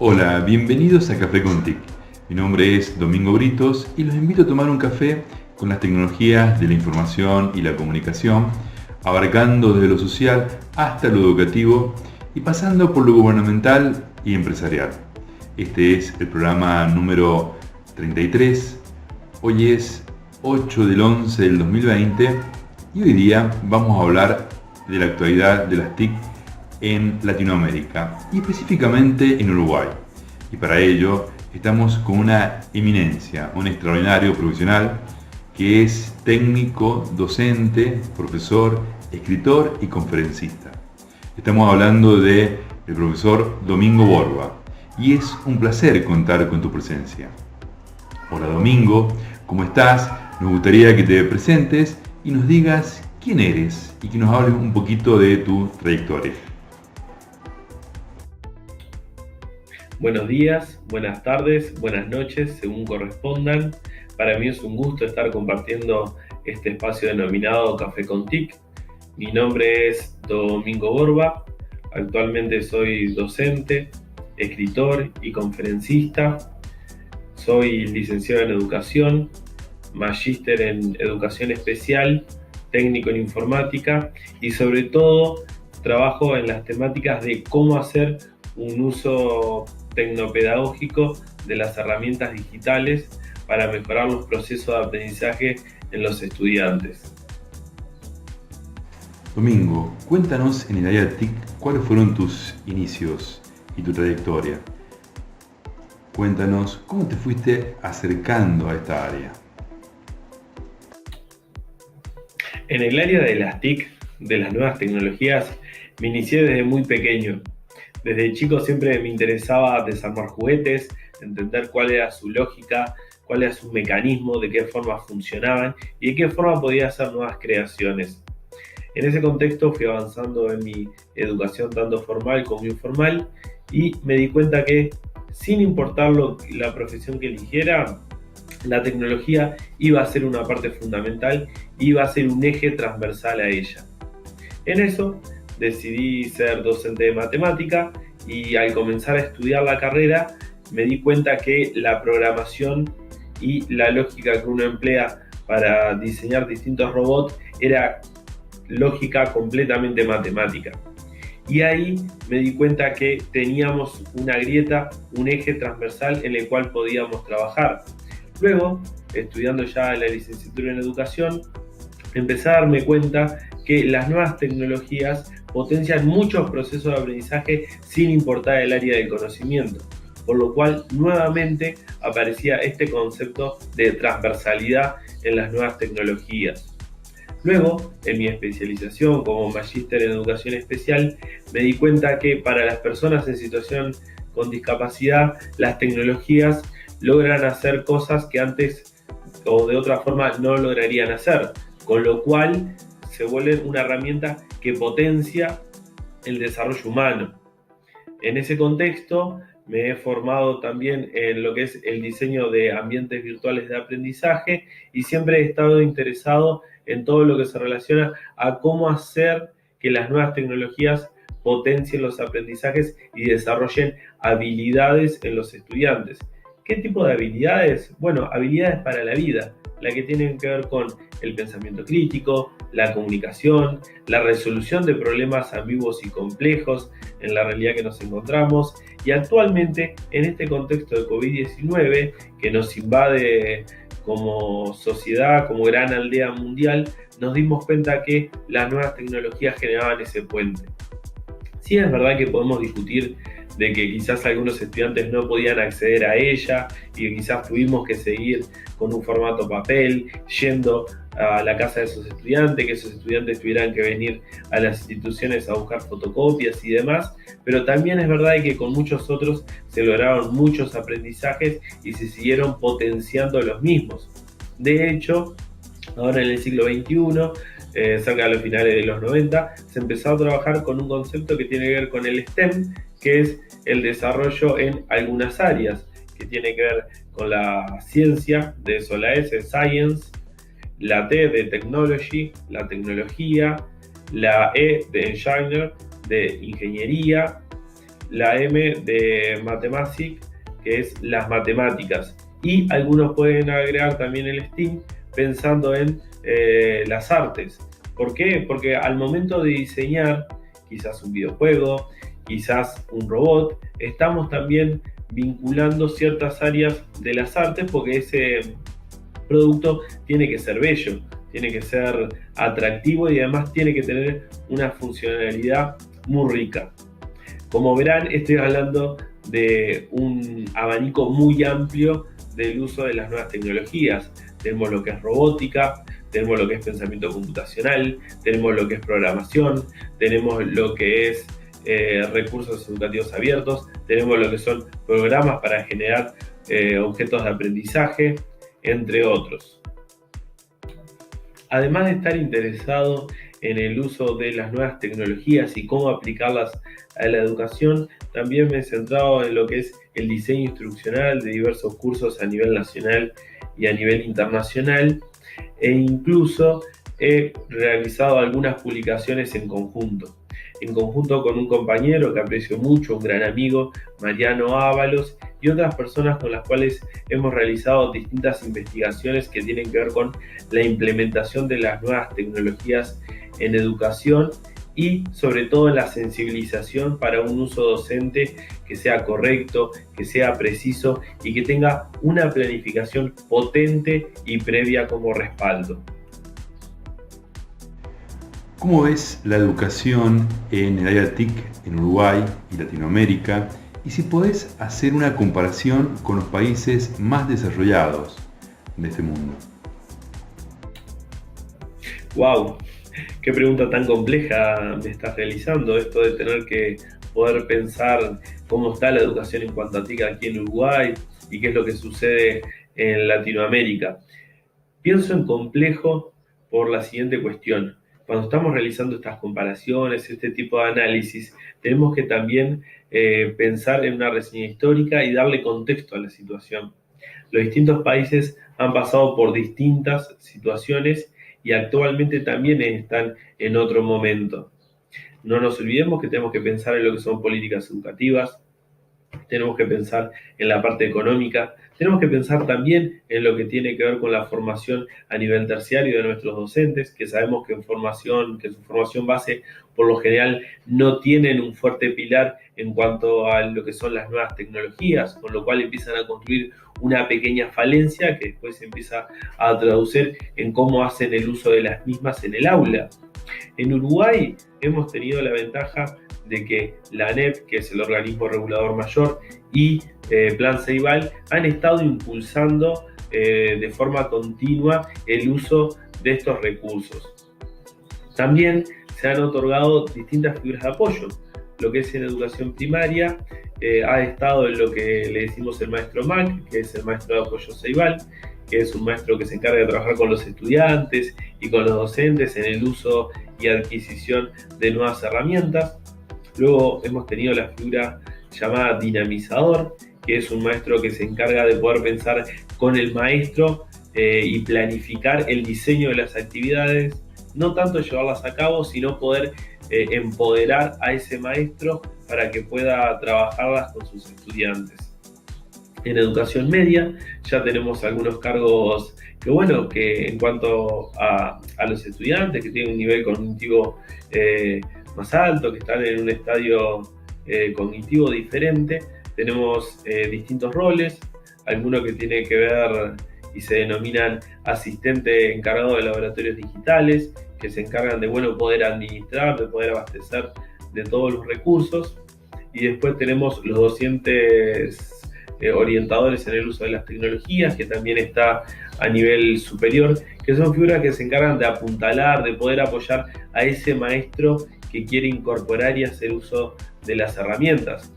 Hola, bienvenidos a Café con TIC. Mi nombre es Domingo Britos y los invito a tomar un café con las tecnologías de la información y la comunicación, abarcando desde lo social hasta lo educativo y pasando por lo gubernamental y empresarial. Este es el programa número 33. Hoy es 8 del 11 del 2020 y hoy día vamos a hablar de la actualidad de las TIC en Latinoamérica y específicamente en Uruguay. Y para ello estamos con una eminencia, un extraordinario profesional que es técnico, docente, profesor, escritor y conferencista. Estamos hablando del profesor Domingo Borba y es un placer contar con tu presencia. Hola Domingo, ¿cómo estás? Nos gustaría que te presentes y nos digas quién eres y que nos hables un poquito de tu trayectoria. Buenos días, buenas tardes, buenas noches, según correspondan. Para mí es un gusto estar compartiendo este espacio denominado Café con TIC. Mi nombre es Domingo Borba. Actualmente soy docente, escritor y conferencista. Soy licenciado en educación, magíster en educación especial, técnico en informática y sobre todo trabajo en las temáticas de cómo hacer un uso tecnopedagógico de las herramientas digitales para mejorar los procesos de aprendizaje en los estudiantes. Domingo, cuéntanos en el área de TIC cuáles fueron tus inicios y tu trayectoria. Cuéntanos cómo te fuiste acercando a esta área. En el área de las TIC, de las nuevas tecnologías, me inicié desde muy pequeño. Desde chico siempre me interesaba desarmar juguetes, entender cuál era su lógica, cuál era su mecanismo, de qué forma funcionaban y de qué forma podía hacer nuevas creaciones. En ese contexto fui avanzando en mi educación tanto formal como informal y me di cuenta que sin importar la profesión que eligiera, la tecnología iba a ser una parte fundamental, iba a ser un eje transversal a ella. En eso decidí ser docente de matemática y al comenzar a estudiar la carrera me di cuenta que la programación y la lógica que uno emplea para diseñar distintos robots era lógica completamente matemática. Y ahí me di cuenta que teníamos una grieta, un eje transversal en el cual podíamos trabajar. Luego, estudiando ya la licenciatura en educación, empecé a darme cuenta que las nuevas tecnologías potencian muchos procesos de aprendizaje sin importar el área del conocimiento, por lo cual nuevamente aparecía este concepto de transversalidad en las nuevas tecnologías. Luego, en mi especialización como magíster en educación especial, me di cuenta que para las personas en situación con discapacidad, las tecnologías logran hacer cosas que antes o de otra forma no lograrían hacer, con lo cual se vuelven una herramienta que potencia el desarrollo humano. En ese contexto me he formado también en lo que es el diseño de ambientes virtuales de aprendizaje y siempre he estado interesado en todo lo que se relaciona a cómo hacer que las nuevas tecnologías potencien los aprendizajes y desarrollen habilidades en los estudiantes. ¿Qué tipo de habilidades? Bueno, habilidades para la vida, la que tienen que ver con el pensamiento crítico, la comunicación, la resolución de problemas ambiguos y complejos en la realidad que nos encontramos. Y actualmente, en este contexto de COVID-19 que nos invade como sociedad, como gran aldea mundial, nos dimos cuenta que las nuevas tecnologías generaban ese puente. Sí, es verdad que podemos discutir de que quizás algunos estudiantes no podían acceder a ella y que quizás tuvimos que seguir con un formato papel, yendo a la casa de esos estudiantes, que esos estudiantes tuvieran que venir a las instituciones a buscar fotocopias y demás, pero también es verdad que con muchos otros se lograron muchos aprendizajes y se siguieron potenciando los mismos. De hecho, ahora en el siglo XXI, cerca de los finales de los 90, se empezó a trabajar con un concepto que tiene que ver con el STEM, que es el desarrollo en algunas áreas, que tiene que ver con la ciencia, de eso la S, Science, la T de Technology, la tecnología, la E de Engineer, de ingeniería, la M de Mathematics, que es las matemáticas. Y algunos pueden agregar también el STEAM pensando en las artes. ¿Por qué? Porque al momento de diseñar quizás un videojuego, quizás un robot, estamos también vinculando ciertas áreas de las artes porque ese producto tiene que ser bello, tiene que ser atractivo y además tiene que tener una funcionalidad muy rica. Como verán, estoy hablando de un abanico muy amplio del uso de las nuevas tecnologías. Tenemos lo que es robótica, tenemos lo que es pensamiento computacional, tenemos lo que es programación, tenemos lo que es recursos educativos abiertos, tenemos lo que son programas para generar objetos de aprendizaje, entre otros. Además de estar interesado en el uso de las nuevas tecnologías y cómo aplicarlas a la educación, también me he centrado en lo que es el diseño instruccional de diversos cursos a nivel nacional y a nivel internacional, e incluso he realizado algunas publicaciones en conjunto con un compañero que aprecio mucho, un gran amigo, Mariano Ábalos, y otras personas con las cuales hemos realizado distintas investigaciones que tienen que ver con la implementación de las nuevas tecnologías en educación y sobre todo en la sensibilización para un uso docente que sea correcto, que sea preciso y que tenga una planificación potente y previa como respaldo. ¿Cómo ves la educación en el área TIC en Uruguay y Latinoamérica? Y si podés hacer una comparación con los países más desarrollados de este mundo. ¡Wow! Qué pregunta tan compleja me estás realizando, esto de tener que poder pensar cómo está la educación en cuanto a TIC aquí en Uruguay y qué es lo que sucede en Latinoamérica. Pienso en complejo por la siguiente cuestión. Cuando estamos realizando estas comparaciones, este tipo de análisis, tenemos que también pensar en una reseña histórica y darle contexto a la situación. Los distintos países han pasado por distintas situaciones y actualmente también están en otro momento. No nos olvidemos que tenemos que pensar en lo que son políticas educativas, tenemos que pensar en la parte económica, tenemos que pensar también en lo que tiene que ver con la formación a nivel terciario de nuestros docentes, que sabemos que su formación base por lo general no tienen un fuerte pilar en cuanto a lo que son las nuevas tecnologías, con lo cual empiezan a construir una pequeña falencia que después se empieza a traducir en cómo hacen el uso de las mismas en el aula. En Uruguay hemos tenido la ventaja de que la ANEP, que es el organismo regulador mayor, y Plan Ceibal han estado impulsando de forma continua el uso de estos recursos. También se han otorgado distintas figuras de apoyo. Lo que es en educación primaria ha estado en lo que le decimos el maestro MAC, que es el maestro de apoyo Ceibal, que es un maestro que se encarga de trabajar con los estudiantes y con los docentes en el uso y adquisición de nuevas herramientas. Luego hemos tenido la figura llamada dinamizador, que es un maestro que se encarga de poder pensar con el maestro y planificar el diseño de las actividades, no tanto llevarlas a cabo, sino poder empoderar a ese maestro para que pueda trabajarlas con sus estudiantes. En educación media ya tenemos algunos cargos que en cuanto a los estudiantes que tienen un nivel cognitivo más alto, que están en un estadio cognitivo diferente, tenemos distintos roles, algunos que tienen que ver y se denominan asistente encargado de laboratorios digitales, que se encargan de poder administrar, de poder abastecer de todos los recursos, y después tenemos los docentes orientadores en el uso de las tecnologías, que también está a nivel superior, que son figuras que se encargan de apuntalar, de poder apoyar a ese maestro que quiere incorporar y hacer uso de las herramientas.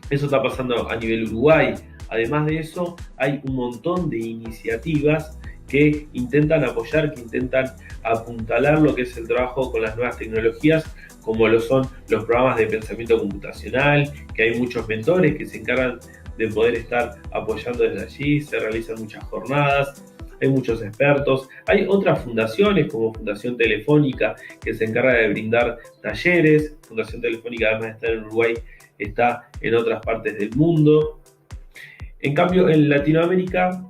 Eso está pasando a nivel Uruguay. Además de eso, hay un montón de iniciativas que intentan apoyar, que intentan apuntalar lo que es el trabajo con las nuevas tecnologías, como lo son los programas de pensamiento computacional, que hay muchos mentores que se encargan de poder estar apoyando desde allí. Se realizan muchas jornadas, hay muchos expertos, hay otras fundaciones como Fundación Telefónica que se encarga de brindar talleres. Fundación Telefónica, además de estar en Uruguay, está en otras partes del mundo. En cambio, en Latinoamérica,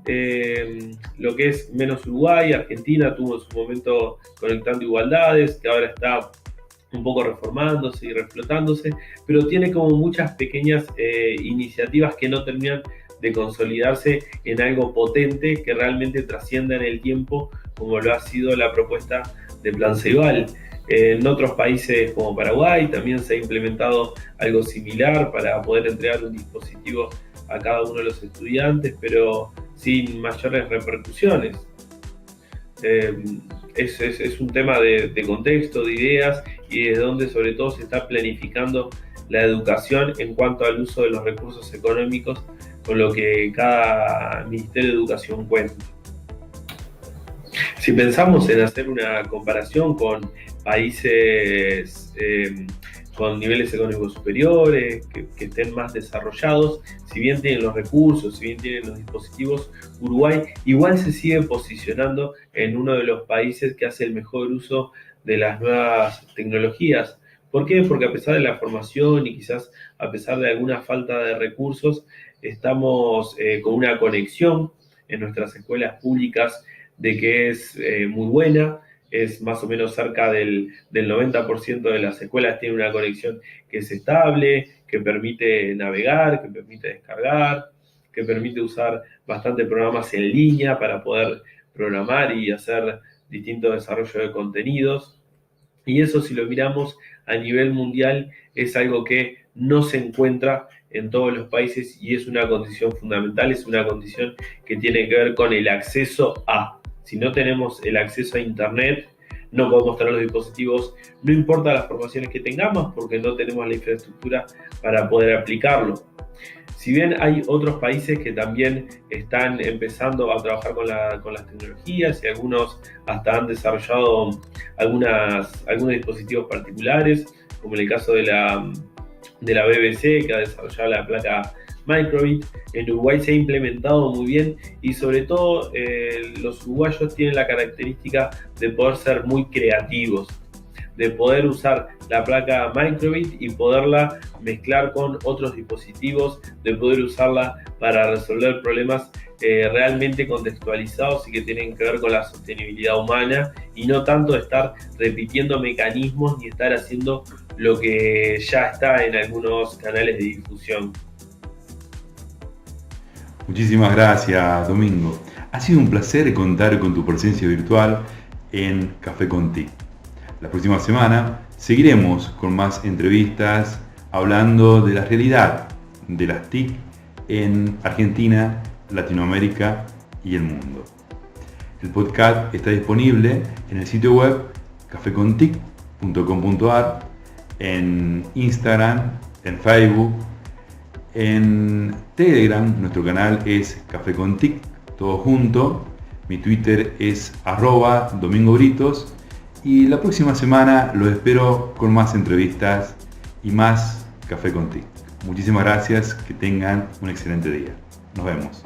lo que es menos Uruguay, Argentina tuvo en su momento Conectando Igualdades, que ahora está un poco reformándose y reflotándose, pero tiene como muchas pequeñas iniciativas que no terminan de consolidarse en algo potente que realmente trascienda en el tiempo, como lo ha sido la propuesta de Plan Ceibal. En otros países como Paraguay también se ha implementado algo similar para poder entregar un dispositivo a cada uno de los estudiantes, pero sin mayores repercusiones. Es un tema de contexto, de ideas y de donde sobre todo se está planificando la educación en cuanto al uso de los recursos económicos con lo que cada Ministerio de Educación cuenta. Si pensamos en hacer una comparación con países con niveles económicos superiores, que estén más desarrollados, si bien tienen los recursos, si bien tienen los dispositivos, Uruguay igual se sigue posicionando en uno de los países que hace el mejor uso de las nuevas tecnologías. ¿Por qué? Porque a pesar de la formación y quizás a pesar de alguna falta de recursos, estamos con una conexión en nuestras escuelas públicas de que es muy buena. Es más o menos cerca del 90% de las escuelas tiene una conexión que es estable, que permite navegar, que permite descargar, que permite usar bastantes programas en línea para poder programar y hacer distintos desarrollos de contenidos. Y eso, si lo miramos a nivel mundial, es algo que no se encuentra en todos los países y es una condición fundamental, es una condición que tiene que ver con el acceso a. Si no tenemos el acceso a Internet, no podemos tener los dispositivos, no importa las formaciones que tengamos, porque no tenemos la infraestructura para poder aplicarlo. Si bien hay otros países que también están empezando a trabajar con las tecnologías y algunos hasta han desarrollado algunos dispositivos particulares, como en el caso de la BBC, que ha desarrollado la placa Microbit. En Uruguay se ha implementado muy bien y sobre todo los uruguayos tienen la característica de poder ser muy creativos, de poder usar la placa Microbit y poderla mezclar con otros dispositivos, de poder usarla para resolver problemas realmente contextualizados y que tienen que ver con la sostenibilidad humana y no tanto de estar repitiendo mecanismos ni estar haciendo lo que ya está en algunos canales de difusión. Muchísimas gracias, Domingo. Ha sido un placer contar con tu presencia virtual en Café con TIC. La próxima semana seguiremos con más entrevistas hablando de la realidad de las TIC en Argentina, Latinoamérica y el mundo. El podcast está disponible en el sitio web cafecontic.com.ar, en Instagram, en Facebook, en Telegram. Nuestro canal es Café con TIC, todo junto. Mi Twitter es @domingobritos. Y la próxima semana los espero con más entrevistas y más Café con TIC. Muchísimas gracias, que tengan un excelente día. Nos vemos.